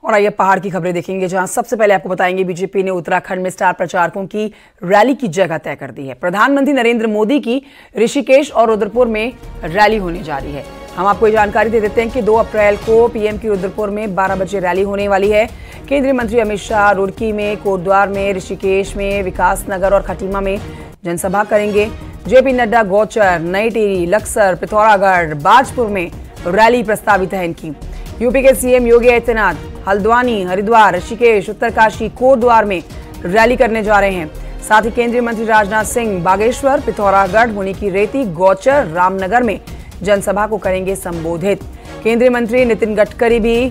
और आइए पहाड़ की खबरें देखेंगे, जहां सबसे पहले आपको बताएंगे बीजेपी ने उत्तराखंड में स्टार प्रचारकों की रैली की जगह तय कर दी है। प्रधानमंत्री नरेंद्र मोदी की ऋषिकेश और रुद्रपुर में रैली होने जा रही है। हम आपको ये जानकारी दे देते हैं कि 2 अप्रैल को पीएम की रुद्रपुर में 12 बजे रैली होने वाली है। केंद्रीय मंत्री अमित शाह रुड़की में, कोटद्वार में, ऋषिकेश में, विकासनगर और खटीमा में जनसभा करेंगे। जेपी नड्डा गौचर, नई टिहरी, लक्सर, पिथौरागढ़, बाजपुर में रैली प्रस्तावित है इनकी। यूपी के सीएम योगी आदित्यनाथ हल्द्वानी, हरिद्वार, ऋषिकेश, उत्तरकाशी, कोटद्वार में रैली करने जा रहे हैं। साथ ही केंद्रीय मंत्री राजनाथ सिंह बागेश्वर, पिथौरागढ़, मुनि की रेती, गौचर, रामनगर में जनसभा को करेंगे संबोधित। केंद्रीय मंत्री नितिन गडकरी भी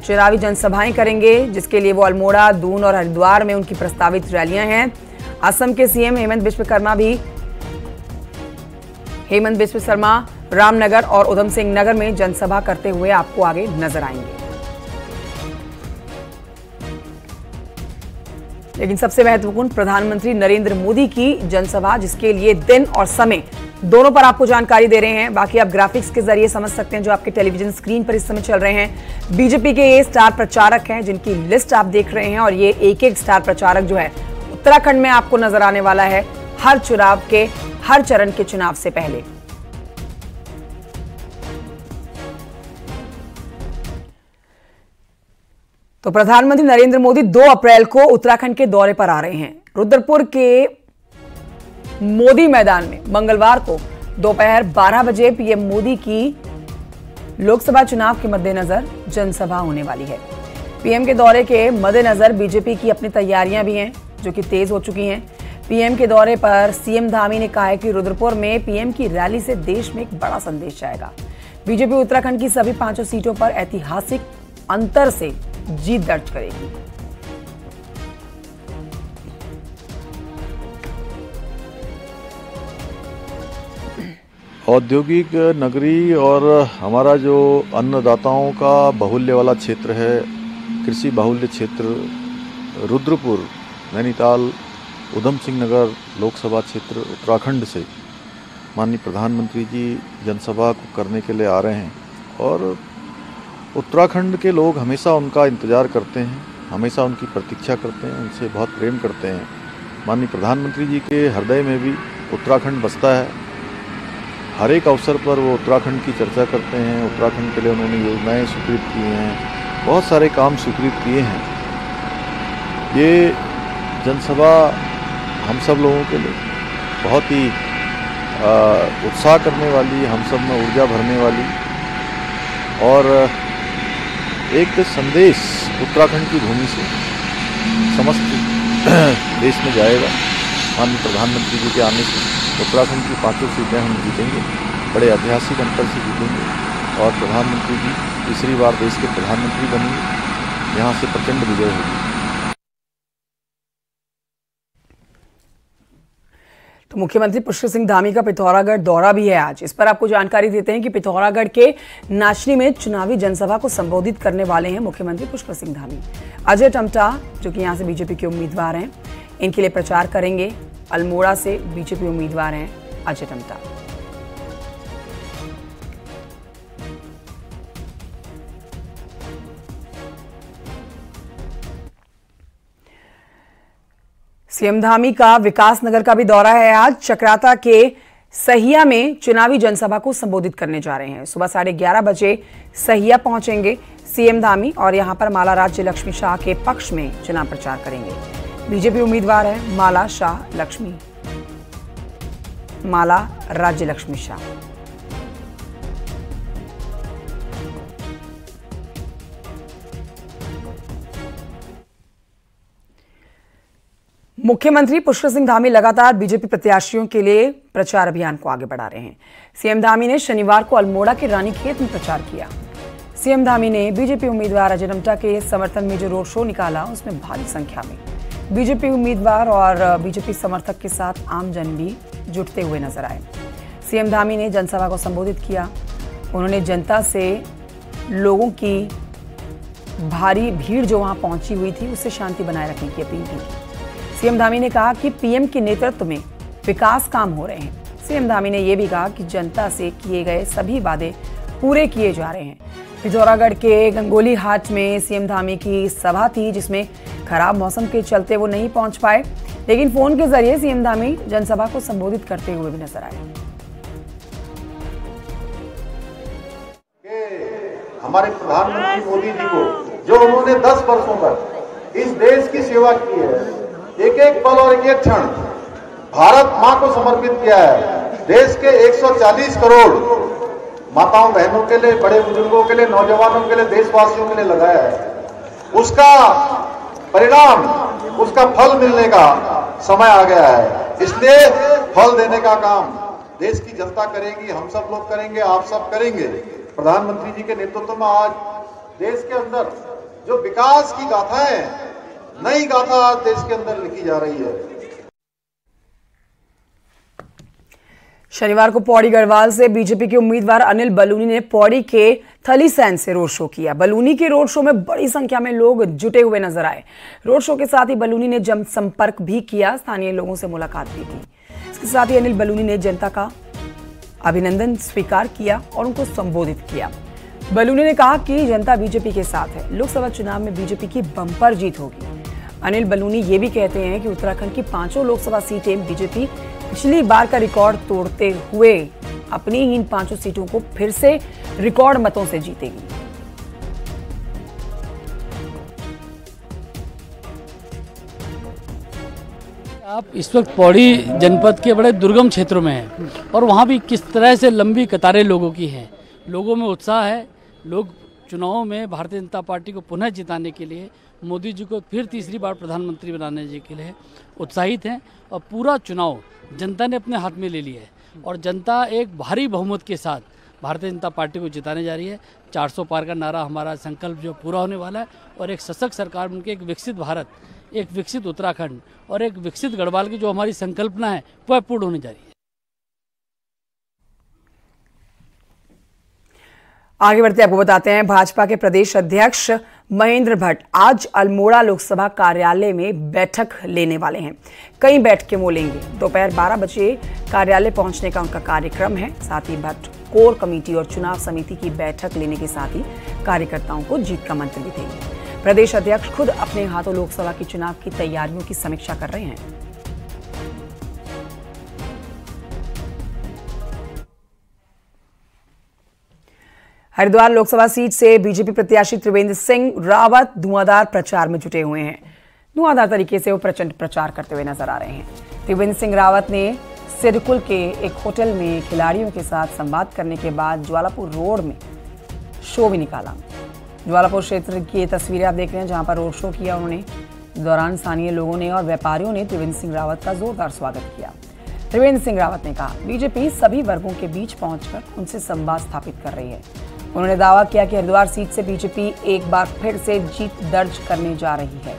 चुनावी जनसभाएं करेंगे, जिसके लिए वो अल्मोड़ा, दून और हरिद्वार में उनकी प्रस्तावित रैलियां हैं। असम के सीएम हेमंत बिस्व शर्मा रामनगर और उधम सिंह नगर में जनसभा करते हुए आपको आगे नजर आएंगे। लेकिन सबसे महत्वपूर्ण प्रधानमंत्री नरेंद्र मोदी की जनसभा, जिसके लिए दिन और समय दोनों पर आपको जानकारी दे रहे हैं। बाकी आप ग्राफिक्स के जरिए समझ सकते हैं जो आपके टेलीविजन स्क्रीन पर इस समय चल रहे हैं। बीजेपी के ये स्टार प्रचारक हैं जिनकी लिस्ट आप देख रहे हैं, और ये एक स्टार प्रचारक जो है उत्तराखंड में आपको नजर आने वाला है हर चुनाव के हर चरण के चुनाव से पहले। तो प्रधानमंत्री नरेंद्र मोदी 2 अप्रैल को उत्तराखंड के दौरे पर आ रहे हैं। रुद्रपुर के मोदी मैदान में मंगलवार को दोपहर 12 बजे पीएम मोदी की लोकसभा चुनाव के मद्देनजर जनसभा होने वाली है। पीएम के दौरे के मद्देनजर बीजेपी की अपनी तैयारियां भी हैं, जो कि तेज हो चुकी हैं। पीएम के दौरे पर सीएम धामी ने कहा है कि रुद्रपुर में पीएम की रैली से देश में एक बड़ा संदेश जाएगा। बीजेपी उत्तराखंड की सभी 5 सीटों पर ऐतिहासिक अंतर से जीत दर्ज करेगी। औद्योगिक नगरी और हमारा जो अन्नदाताओं का बाहुल्य वाला क्षेत्र है, कृषि बाहुल्य क्षेत्र रुद्रपुर, नैनीताल, उधम सिंह नगर लोकसभा क्षेत्र उत्तराखंड से माननीय प्रधानमंत्री जी जनसभा को करने के लिए आ रहे हैं। और उत्तराखंड के लोग हमेशा उनका इंतज़ार करते हैं, हमेशा उनकी प्रतीक्षा करते हैं, उनसे बहुत प्रेम करते हैं। माननीय प्रधानमंत्री जी के हृदय में भी उत्तराखंड बसता है। हर एक अवसर पर वो उत्तराखंड की चर्चा करते हैं। उत्तराखंड के लिए उन्होंने योजनाएं स्वीकृत की हैं, बहुत सारे काम स्वीकृत किए हैं। ये जनसभा हम सब लोगों के लिए बहुत ही उत्साह करने वाली, हम सब में ऊर्जा भरने वाली और एक संदेश उत्तराखंड की भूमि से समस्त देश में जाएगा। माननीय प्रधानमंत्री जी के आने से उत्तराखंड की 5 सीटें हम जीतेंगे, बड़े ऐतिहासिक अंतर से जीतेंगे और प्रधानमंत्री जी तीसरी बार देश के प्रधानमंत्री बनेंगे। यहाँ से प्रचंड विजय होगी। तो मुख्यमंत्री पुष्कर सिंह धामी का पिथौरागढ़ दौरा भी है आज। इस पर आपको जानकारी देते हैं कि पिथौरागढ़ के नाचनी में चुनावी जनसभा को संबोधित करने वाले हैं मुख्यमंत्री पुष्कर सिंह धामी। अजय टम्टा, जो कि यहां से बीजेपी के उम्मीदवार हैं, इनके लिए प्रचार करेंगे। अल्मोड़ा से बीजेपी उम्मीदवार हैं अजय टम्टा। सीएम धामी का विकासनगर का भी दौरा है आज। चक्राता के सहिया में चुनावी जनसभा को संबोधित करने जा रहे हैं। सुबह 11:30 बजे सहिया पहुंचेंगे सीएम धामी और यहां पर माला राज्य लक्ष्मी शाह के पक्ष में चुनाव प्रचार करेंगे। बीजेपी उम्मीदवार है माला राज्य लक्ष्मी शाह। मुख्यमंत्री पुष्कर सिंह धामी लगातार बीजेपी प्रत्याशियों के लिए प्रचार अभियान को आगे बढ़ा रहे हैं। सीएम धामी ने शनिवार को अल्मोड़ा के रानीखेत में प्रचार किया। सीएम धामी ने बीजेपी उम्मीदवार अजय टम्टा के समर्थन में जो रोड शो निकाला, उसमें भारी संख्या में बीजेपी उम्मीदवार और बीजेपी समर्थक के साथ आमजन भी जुटते हुए नजर आए। सीएम धामी ने जनसभा को संबोधित किया। उन्होंने जनता से लोगों की भारी भीड़ जो वहां पहुंची हुई थी, उससे शांति बनाए रखने की अपील की। सीएम धामी ने कहा कि पीएम के नेतृत्व में विकास काम हो रहे हैं। सीएम धामी ने यह भी कहा कि जनता से किए गए सभी वादे पूरे किए जा रहे हैं। पिथौरागढ़ के गंगोली हाट में सीएम धामी की सभा थी, जिसमें खराब मौसम के चलते वो नहीं पहुंच पाए, लेकिन फोन के जरिए सीएम धामी जनसभा को संबोधित करते हुए भी नजर आए। हमारे प्रधानमंत्री मोदी जी को जो उन्होंने 10 वर्षों तक इस देश की सेवा की है, एक एक पल और एक एक क्षण भारत मां को समर्पित किया है। देश के 140 करोड़ माताओं बहनों के लिए, बड़े बुजुर्गों के लिए, नौजवानों के लिए, देशवासियों के लिए लगाया है। उसका परिणाम, उसका फल मिलने का समय आ गया है। इसलिए फल देने का काम देश की जनता करेगी, हम सब लोग करेंगे, आप सब करेंगे। प्रधानमंत्री जी के नेतृत्व में आज देश के अंदर जो विकास की गाथा है, नई गाथा आज देश के अंदर लिखी जा रही है। शनिवार को पौड़ी गढ़वाल से बीजेपी के उम्मीदवार अनिल बलूनी ने पौड़ी के थलीसैंण से रोड शो किया। बलूनी के रोड शो में बड़ी संख्या में लोग जुटे हुए नजर आए। रोड शो के साथ ही बलूनी ने जनसंपर्क भी किया, स्थानीय लोगों से मुलाकात भी की। इसके साथ ही अनिल बलूनी ने जनता का अभिनंदन स्वीकार किया और उनको संबोधित किया। बलूनी ने कहा कि जनता बीजेपी के साथ है, लोकसभा चुनाव में बीजेपी की बम्पर जीत होगी। अनिल बलूनी ये भी कहते हैं कि उत्तराखंड की 5 लोकसभा सीटें बीजेपी पिछली बार का रिकॉर्ड तोड़ते हुए अपनी इन 5 सीटों को फिर से रिकॉर्ड मतों से जीतेगी। आप इस वक्त पौड़ी जनपद के बड़े दुर्गम क्षेत्रों में हैं और वहाँ भी किस तरह से लंबी कतारें लोगों की हैं। लोगों में उत्साह है, लोग चुनावों में भारतीय जनता पार्टी को पुनः जिताने के लिए, मोदी जी को फिर तीसरी बार प्रधानमंत्री बनाने के लिए उत्साहित हैं और पूरा चुनाव जनता ने अपने हाथ में ले लिया है और जनता एक भारी बहुमत के साथ भारतीय जनता पार्टी को जिताने जा रही है। 400 पार का नारा हमारा संकल्प जो पूरा होने वाला है और एक सशक्त सरकार बनकर एक विकसित भारत, एक विकसित उत्तराखंड और एक विकसित गढ़वाल की जो हमारी संकल्पना है वह पूर्ण होने जा रही है। आगे बढ़ते आपको बताते हैं, भाजपा के प्रदेश अध्यक्ष महेंद्र भट्ट आज अल्मोड़ा लोकसभा कार्यालय में बैठक लेने वाले हैं। कई बैठकें वो लेंगे। दोपहर 12 बजे कार्यालय पहुंचने का उनका कार्यक्रम है। साथ ही भट्ट कोर कमेटी और चुनाव समिति की बैठक लेने के साथ ही कार्यकर्ताओं को जीत का मंत्र भी देंगे। प्रदेश अध्यक्ष खुद अपने हाथों लोकसभा की चुनाव की तैयारियों की समीक्षा कर रहे हैं। हरिद्वार लोकसभा सीट से बीजेपी प्रत्याशी त्रिवेंद्र सिंह रावत धुआंधार प्रचार में जुटे हुए हैं। धुआंधार तरीके से वो प्रचंड प्रचार करते हुए नजर आ रहे हैं। त्रिवेंद्र सिंह रावत ने सिरकुल के एक होटल में खिलाड़ियों के साथ संवाद करने के बाद ज्वालापुर रोड में शो भी निकाला। ज्वालापुर क्षेत्र की तस्वीरें आप देख रहे हैं, जहां पर रोड शो किया उन्होंने। इस दौरान स्थानीय लोगों ने और व्यापारियों ने त्रिवेंद्र सिंह रावत का जोरदार स्वागत किया। त्रिवेंद्र सिंह रावत ने कहा, बीजेपी सभी वर्गों के बीच पहुंचकर उनसे संवाद स्थापित कर रही है। उन्होंने दावा किया कि हरिद्वार सीट से बीजेपी एक बार फिर से जीत दर्ज करने जा रही है।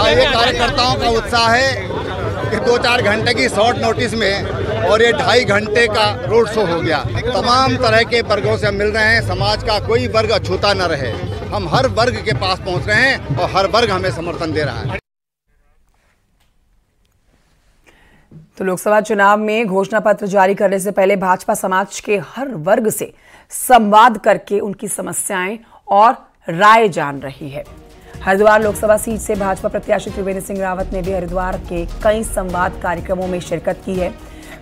ये कार्यकर्ताओं का उत्साह है कि 2-4 घंटे की शॉर्ट नोटिस में और ये 2.5 घंटे का रोड शो हो गया। तमाम तरह के वर्गों से हम मिल रहे हैं, समाज का कोई वर्ग अछूता न रहे। हम हर वर्ग के पास पहुंच रहे हैं और हर वर्ग हमें समर्थन दे रहा है। तो लोकसभा चुनाव में घोषणा पत्र जारी करने से पहले भाजपा समाज के हर वर्ग से संवाद करके उनकी समस्याएं और राय जान रही है। हरिद्वार लोकसभा सीट से भाजपा प्रत्याशी त्रिवेंद्र सिंह रावत ने भी हरिद्वार के कई संवाद कार्यक्रमों में शिरकत की है।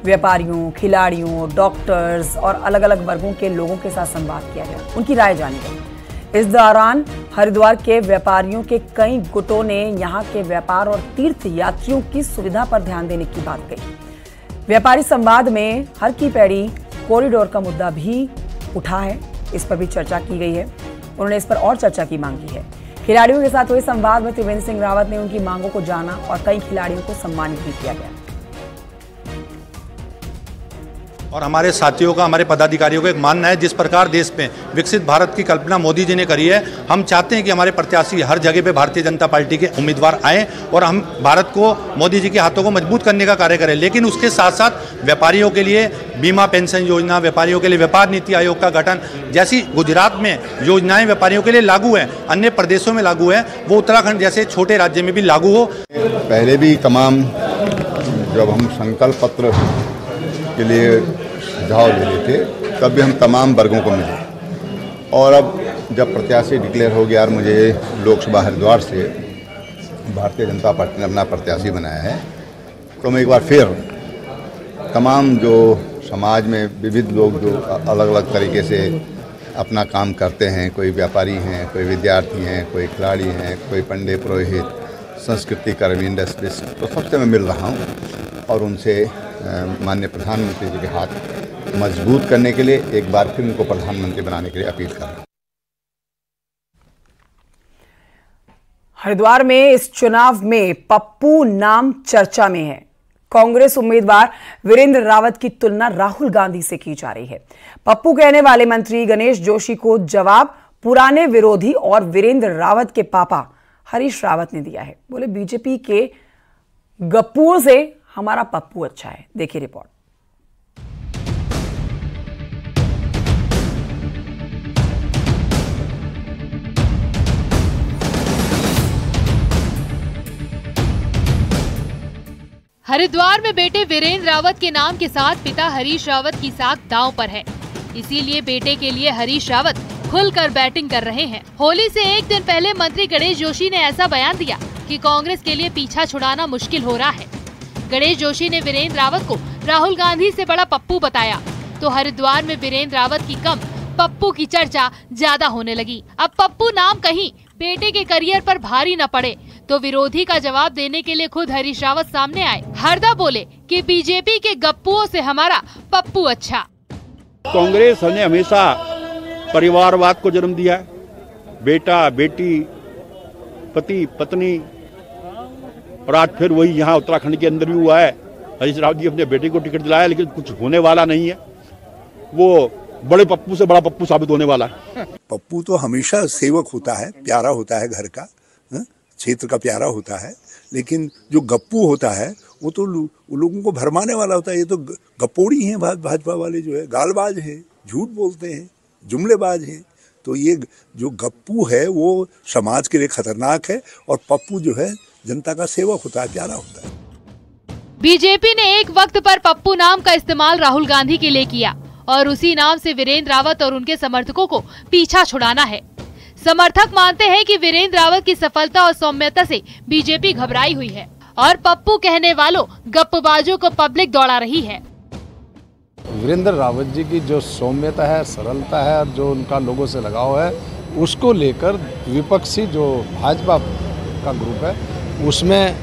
व्यापारियों, खिलाड़ियों, डॉक्टर्स और अलग अलग वर्गों के लोगों के साथ संवाद किया गया, उनकी राय जानी गई। इस दौरान हरिद्वार के व्यापारियों के कई गुटों ने यहां के व्यापार और तीर्थ यात्रियों की सुविधा पर ध्यान देने की बात कही। व्यापारी संवाद में हर की पैड़ी कॉरिडोर का मुद्दा भी उठा है, इस पर भी चर्चा की गई है। उन्होंने इस पर और चर्चा की मांग की है। खिलाड़ियों के साथ हुए संवाद में त्रिवेंद्र सिंह रावत ने उनकी मांगों को जाना और कई खिलाड़ियों को सम्मानित भी किया गया। और हमारे साथियों का, हमारे पदाधिकारियों का एक मानना है, जिस प्रकार देश में विकसित भारत की कल्पना मोदी जी ने करी है, हम चाहते हैं कि हमारे प्रत्याशी हर जगह पे भारतीय जनता पार्टी के उम्मीदवार आएँ और हम भारत को, मोदी जी के हाथों को मजबूत करने का कार्य करें। लेकिन उसके साथ साथ व्यापारियों के लिए बीमा पेंशन योजना, व्यापारियों के लिए व्यापार नीति आयोग का गठन जैसी गुजरात में योजनाएं व्यापारियों के लिए लागू है, अन्य प्रदेशों में लागू है, वो उत्तराखंड जैसे छोटे राज्य में भी लागू हो। पहले भी तमाम जब हम संकल्प पत्र के लिए सुझाव ले रहे थे, तब भी हम तमाम वर्गों को मिले। और अब जब प्रत्याशी डिक्लेयर हो गया और मुझे लोकसभा हरिद्वार से भारतीय जनता पार्टी ने अपना प्रत्याशी बनाया है, तो मैं एक बार फिर तमाम जो समाज में विविध लोग जो अलग अलग तरीके से अपना काम करते हैं, कोई व्यापारी हैं, कोई विद्यार्थी हैं, कोई खिलाड़ी हैं, कोई पंडित पुरोहित, संस्कृति कर्मी, इंडस्ट्रिस्ट, तो सबसे मैं मिल रहा हूं और उनसे माननीय प्रधानमंत्री जी के हाथ मजबूत करने के लिए एक बार फिर उनको प्रधानमंत्री बनाने के लिए अपील कर रहा हूं। हरिद्वार में इस चुनाव में पप्पू नाम चर्चा में है। कांग्रेस उम्मीदवार वीरेंद्र रावत की तुलना राहुल गांधी से की जा रही है। पप्पू कहने वाले मंत्री गणेश जोशी को जवाब पुराने विरोधी और वीरेंद्र रावत के पापा हरीश रावत ने दिया है। बोले बीजेपी के गप्पुओं से हमारा पप्पू अच्छा है। देखिए रिपोर्ट। हरिद्वार में बेटे वीरेंद्र रावत के नाम के साथ पिता हरीश रावत की साख दांव पर है। इसीलिए बेटे के लिए हरीश रावत खुलकर बैटिंग कर रहे हैं। होली से एक दिन पहले मंत्री गणेश जोशी ने ऐसा बयान दिया कि कांग्रेस के लिए पीछा छुड़ाना मुश्किल हो रहा है। गणेश जोशी ने वीरेंद्र रावत को राहुल गांधी से बड़ा पप्पू बताया, तो हरिद्वार में वीरेंद्र रावत की कम पप्पू की चर्चा ज्यादा होने लगी। अब पप्पू नाम कहीं बेटे के करियर पर भारी न पड़े, तो विरोधी का जवाब देने के लिए खुद हरीश रावत सामने आए। हरदा बोले कि बीजेपी के गप्पुओं से हमारा पप्पू अच्छा। कांग्रेस ने हमेशा परिवारवाद को जन्म दिया है। बेटा बेटी, पति पत्नी, और आज फिर वही यहाँ उत्तराखंड के अंदर भी हुआ है। हरीश रावत जी अपने बेटे को टिकट दिलाया, लेकिन कुछ होने वाला नहीं है। वो बड़े पप्पू से बड़ा पप्पू साबित होने वाला है। पप्पू तो हमेशा सेवक होता है, प्यारा होता है, घर का क्षेत्र का प्यारा होता है। लेकिन जो गप्पू होता है वो तो लोगों को भरमाने वाला होता है। ये तो गप्पोड़ी हैं, भाजपा वाले जो है गालबाज हैं, झूठ बोलते हैं, जुमलेबाज हैं। तो ये जो गप्पू है वो समाज के लिए खतरनाक है, और पप्पू जो है जनता का सेवक होता है, प्यारा होता है। बीजेपी ने एक वक्त पर पप्पू नाम का इस्तेमाल राहुल गांधी के लिए किया और उसी नाम से वीरेंद्र रावत और उनके समर्थकों को पीछा छुड़ाना है। समर्थक मानते हैं कि वीरेंद्र रावत की सफलता और सौम्यता से बीजेपी घबराई हुई है और पप्पू कहने वालों गप्पबाजों को पब्लिक दौड़ा रही है। वीरेंद्र रावत जी की जो सौम्यता है, सरलता है और जो उनका लोगों से लगाव है, उसको लेकर विपक्षी जो भाजपा का ग्रुप है उसमें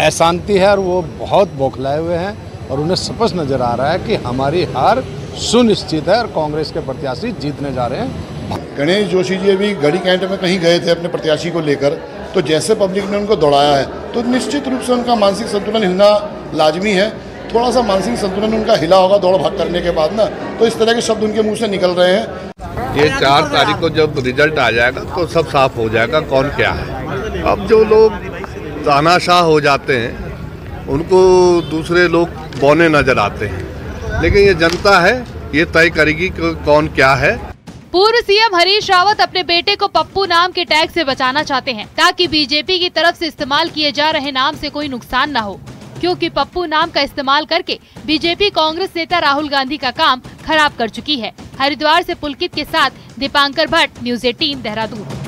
अशांति है और वो बहुत बौखलाए हुए हैं और उन्हें स्पष्ट नजर आ रहा है कि हमारी हार सुनिश्चित है और कांग्रेस के प्रत्याशी जीतने जा रहे हैं। गणेश जोशी जी अभी गढ़ी कैंट में कहीं गए थे अपने प्रत्याशी को लेकर, तो जैसे पब्लिक ने उनको दौड़ाया है तो निश्चित रूप से उनका मानसिक संतुलन हिलना लाजमी है। थोड़ा सा मानसिक संतुलन उनका हिला होगा दौड़ भाग करने के बाद ना, तो इस तरह के शब्द उनके मुंह से निकल रहे हैं। ये 4 तारीख को जब रिजल्ट आ जाएगा तो सब साफ हो जाएगा कौन क्या है। अब जो लोग तानाशाह हो जाते हैं उनको दूसरे लोग बौने नजर आते हैं, लेकिन ये जनता है, ये तय करेगी कि कौन क्या है। पूर्व सीएम हरीश रावत अपने बेटे को पप्पू नाम के टैग से बचाना चाहते हैं ताकि बीजेपी की तरफ से इस्तेमाल किए जा रहे नाम से कोई नुकसान न हो, क्योंकि पप्पू नाम का इस्तेमाल करके बीजेपी कांग्रेस नेता राहुल गांधी का काम खराब कर चुकी है। हरिद्वार से पुलकित के साथ दीपांकर भट्ट, न्यूज़ 18 देहरादून।